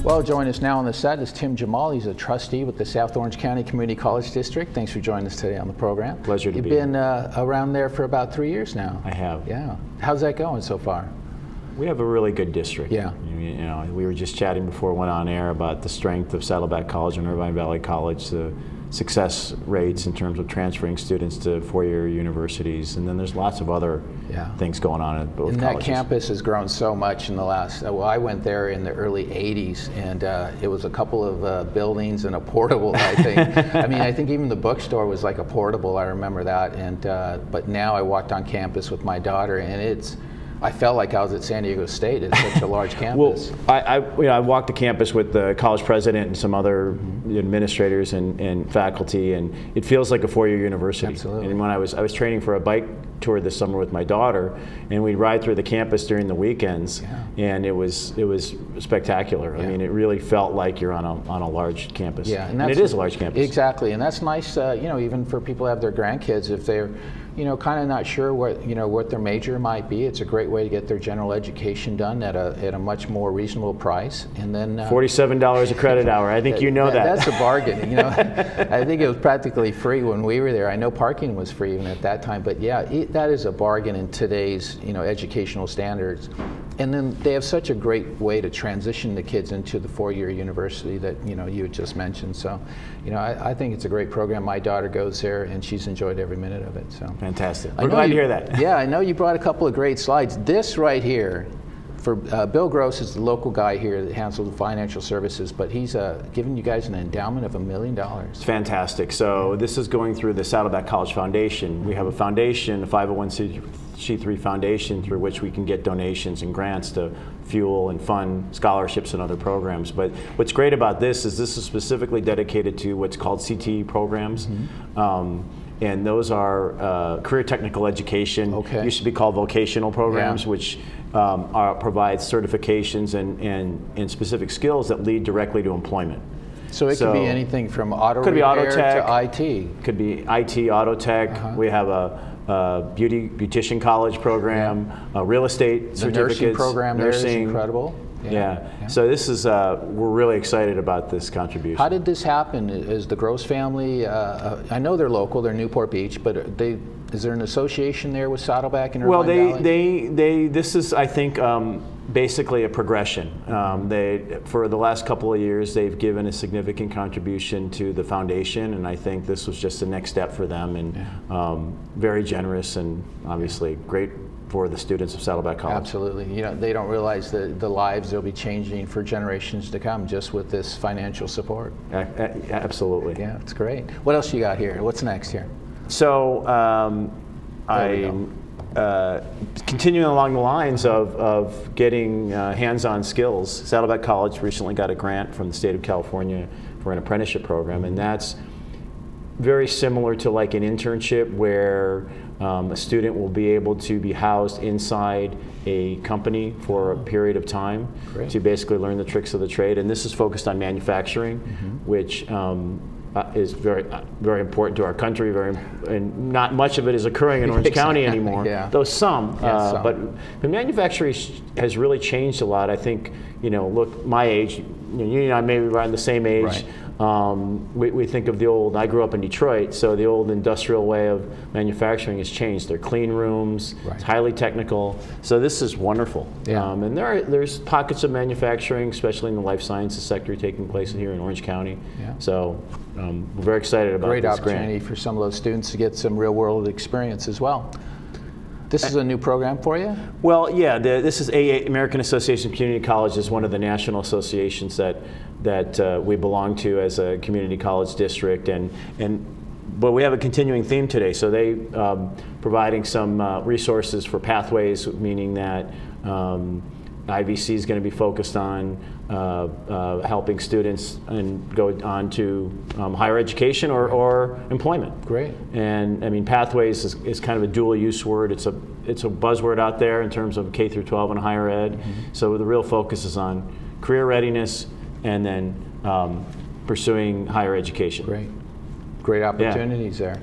Well, joining us now on the set is Tim Jemal. He's a trustee with the South Orange County Community College District. Thanks for joining us today on the program. Pleasure to be here. You've been around there for about 3 years now. I have. Yeah. How's that going so far? We have a really good district. Yeah. You know, we were just chatting before we went on air about the strength of Saddleback College and Irvine Valley College, the success rates in terms of transferring students to four-year universities, and then there's lots of other things going on at both colleges. And that campus has grown so much in the last, well, I went there in the early 80s, and it was a couple of buildings and a portable, I think. I mean, I think even the bookstore was like a portable, I remember that, and but now I walked on campus with my daughter, and I felt like I was at San Diego State. It's such a large campus. Well, I walked the campus with the college president and some other administrators and faculty, and it feels like a four-year university. Absolutely. And when I was training for a bike tour this summer with my daughter, and we'd ride through the campus during the weekends, and it was spectacular. I mean, it really felt like you're on a large campus. Yeah, and it is a large campus. Exactly, and that's nice. You know, even for people who have their grandkids, if they're kind of not sure what their major might be, it's a great way to get their general education done at a much more reasonable price. And then $47 a credit hour. I think you know that. That's a bargain. You know, I think it was practically free when we were there. I know parking was free even at that time, but yeah, that is a bargain in today's educational standards. And then they have such a great way to transition the kids into the four-year university that you had just mentioned. So, I think it's a great program. My daughter goes there, and she's enjoyed every minute of it. So fantastic. We're glad to hear that. Yeah, I know you brought a couple of great slides. This right here, for Bill Gross is the local guy here that handles the financial services, but he's giving you guys an endowment of $1 million. It's fantastic. So this is going through the Saddleback College Foundation. We have a foundation, a 501c3 foundation, through which we can get donations and grants to fuel and fund scholarships and other programs. But what's great about this is specifically dedicated to what's called CTE programs. And those are career technical education. Okay. Used to be called vocational programs, which provide certifications and specific skills that lead directly to employment. So it could be anything from auto repair to IT. Could be IT, auto tech. We have a beautician college program, real estate certificates. The nursing program there is incredible. Yeah. So this is, we're really excited about this contribution. How did this happen? Is the Gross family, I know they're local, they're Newport Beach, but is there an association there with Saddleback and Irvine Valley? This is, I think, basically a progression. For the last couple of years, they've given a significant contribution to the foundation, and I think this was just the next step for them, and very generous and obviously great for the students of Saddleback College. Absolutely. They don't realize the lives they'll be changing for generations to come just with this financial support. Absolutely. Yeah, it's great. What else you got here? What's next here? So continuing along the lines of getting hands-on skills, Saddleback College recently got a grant from the state of California for an apprenticeship program, and that's very similar to like an internship where a student will be able to be housed inside a company for a period of time to basically learn the tricks of the trade. And this is focused on manufacturing, which is very, very important to our country. And not much of it is occurring in Orange County anymore, though some. But the manufacturing has really changed a lot. I think, look, my age, you and I may be around the same age. Right. We think of the old, I grew up in Detroit, so the old industrial way of manufacturing has changed. They're clean rooms, it's highly technical, so this is wonderful. And there's pockets of manufacturing, especially in the life sciences sector, taking place here in Orange County. So we're very excited about this grant. Great opportunity for some of those students to get some real world experience as well. This is a new program for you? Well, yeah, this is American Association of Community Colleges, one of the national associations that we belong to as a community college district, but we have a continuing theme today. So they providing some resources for pathways, meaning that IVC is going to be focused on helping students and go on to higher education or employment. Great. And I mean, pathways is kind of a dual use word. It's a buzzword out there in terms of K through 12 and higher ed. So the real focus is on career readiness and then pursuing higher education. Great opportunities there.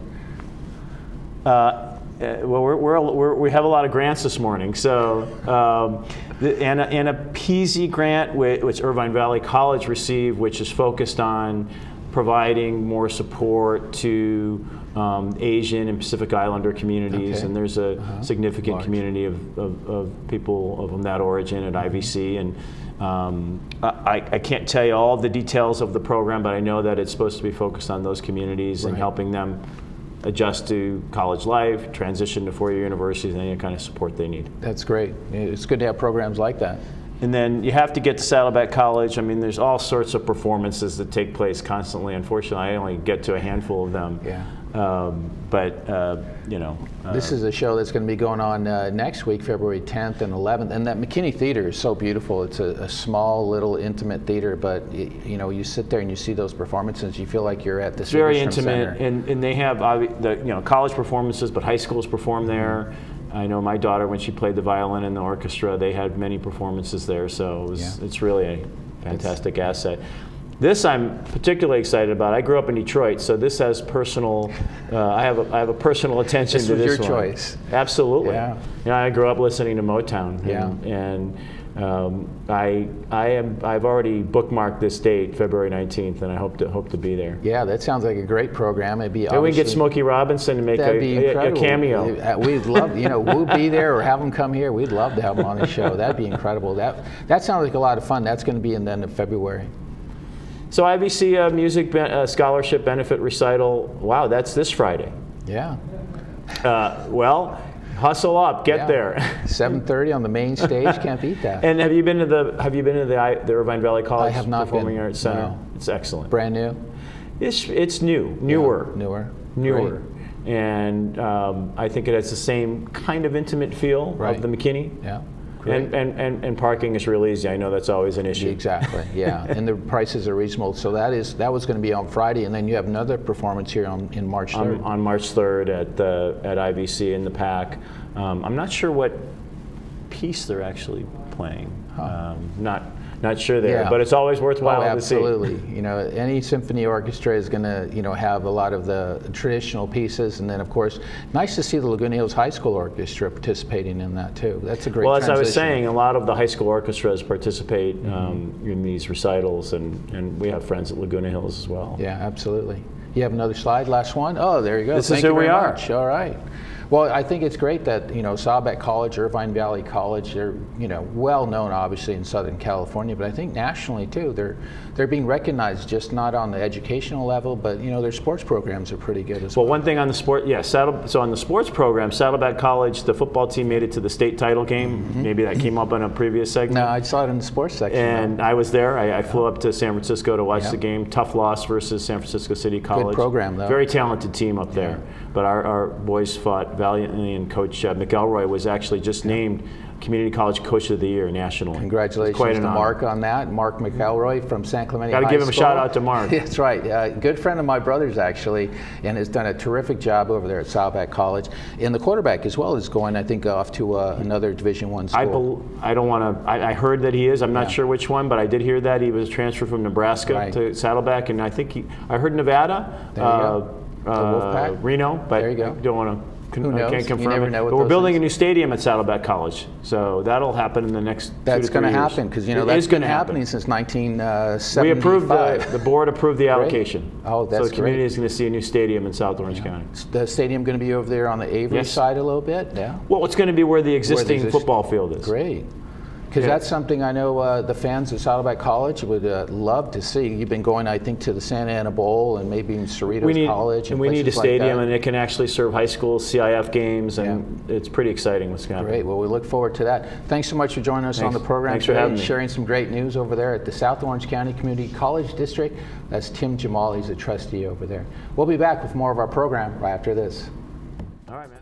we have a lot of grants this morning. So, and a PZ grant, which Irvine Valley College received, which is focused on providing more support to Asian and Pacific Islander communities. Okay. And there's a significant Large. community of people from that origin at IVC. And I can't tell you all the details of the program, but I know that it's supposed to be focused on those communities and Right. helping them adjust to college life, transition to four-year universities, and any kind of support they need. That's great. It's good to have programs like that. And then you have to get to Saddleback College. I mean, there's all sorts of performances that take place constantly. Unfortunately, I only get to a handful of them. Yeah. This is a show that's going to be going on next week, February 10th and 11th. And that McKinney Theater is so beautiful. It's a small, little, intimate theater, but you sit there and you see those performances, you feel like you're at the very Segerstrom intimate, Center. and they have college performances, but high schools perform there. I know my daughter, when she played the violin in the orchestra, they had many performances there. So it's really a fantastic asset. This I'm particularly excited about. I grew up in Detroit, so this has personal. I have a personal attention This to was this your one. choice. Absolutely. Yeah. I grew up listening to Motown. Yeah. I've already bookmarked this date, February 19th, and I hope to be there. Yeah, that sounds like a great program. It'd be Maybe we can get Smokey Robinson to make a cameo. We'd love, we'll be there or have him come here. We'd love to have him on the show. That'd be incredible. That sounds like a lot of fun. That's going to be in the end of February. So IVC Music Scholarship Benefit Recital, wow, that's this Friday. Yeah. Well, hustle up, get there. 7:30 on the main stage, can't beat that. And have you been to the Irvine Valley College I have not Performing been. Arts Center? No. It's excellent. Brand new? It's newer. Yeah, Newer. Great. And I think it has the same kind of intimate feel of the McKinney. Yeah. Great. And parking is real easy. I know that's always an issue. Exactly, yeah. And the prices are reasonable. So that was going to be on Friday, and then you have another performance here in March 3rd. On March 3rd at IVC in the PAC. I'm not sure what piece they're actually playing. Not sure there, but it's always worthwhile to see. Absolutely. Any symphony orchestra is going to, have a lot of the traditional pieces, and then of course, nice to see the Laguna Hills High School Orchestra participating in that too. That's a great. Well, as transition. I was saying, a lot of the high school orchestras participate in these recitals, and we have friends at Laguna Hills as well. Yeah, absolutely. You have another slide, last one? Oh, there you go. This Thank is you who we very are. much. All right. Well, I think it's great that, Saddleback College, Irvine Valley College, they're, well known obviously in Southern California, but I think nationally too. They're being recognized just not on the educational level, but their sports programs are pretty good as well. Well, one thing on the sport, so on the sports program, Saddleback College, the football team made it to the state title game. Maybe that came up in a previous segment. No, I saw it in the sports section. And I was there. I flew up to San Francisco to watch the game. Tough loss versus San Francisco City College. Good program, though. Very talented team up there. But our boys fought valiantly, and Coach McElroy was actually just named Community College Coach of the Year nationally. Congratulations quite to an honor. Mark on that. Mark McElroy from San Clemente High School. Got to give him a shout out to Mark. That's right. Good friend of my brother's actually, and has done a terrific job over there at Saddleback College. And the quarterback as well is going, I think, off to another Division I school. I don't want to. I heard that he is. I'm not sure which one, but I did hear that he was transferred from Nebraska to Saddleback, and I think I heard Nevada. There you go. Wolfpack. Reno, but there you go. Don't want to. Who knows? I can't confirm You never it. know with But we're those building things. a new stadium at Saddleback College, so that'll happen in the next 2 to 3 That's going to years. happen because It that's is been gonna happen. happening since 1975. We approved the board approved the allocation. Oh, that's so the community great. is going to see a new stadium in South Orange County. The stadium going to be over there on the Avery side a little bit. Yeah. Well, it's going to be where the existing football field is. Great. Because that's something I know the fans of Saddleback College would love to see. You've been going, I think, to the Santa Ana Bowl and maybe in Cerritos College. And we need a places like stadium, that. and it can actually serve high school CIF games, and it's pretty exciting what's going to happen. Great. Well, we look forward to that. Thanks so much for joining us on the program Thanks for today, having me. sharing some great news over there at the South Orange County Community College District. That's Tim Jemal. He's a trustee over there. We'll be back with more of our program right after this. All right, man.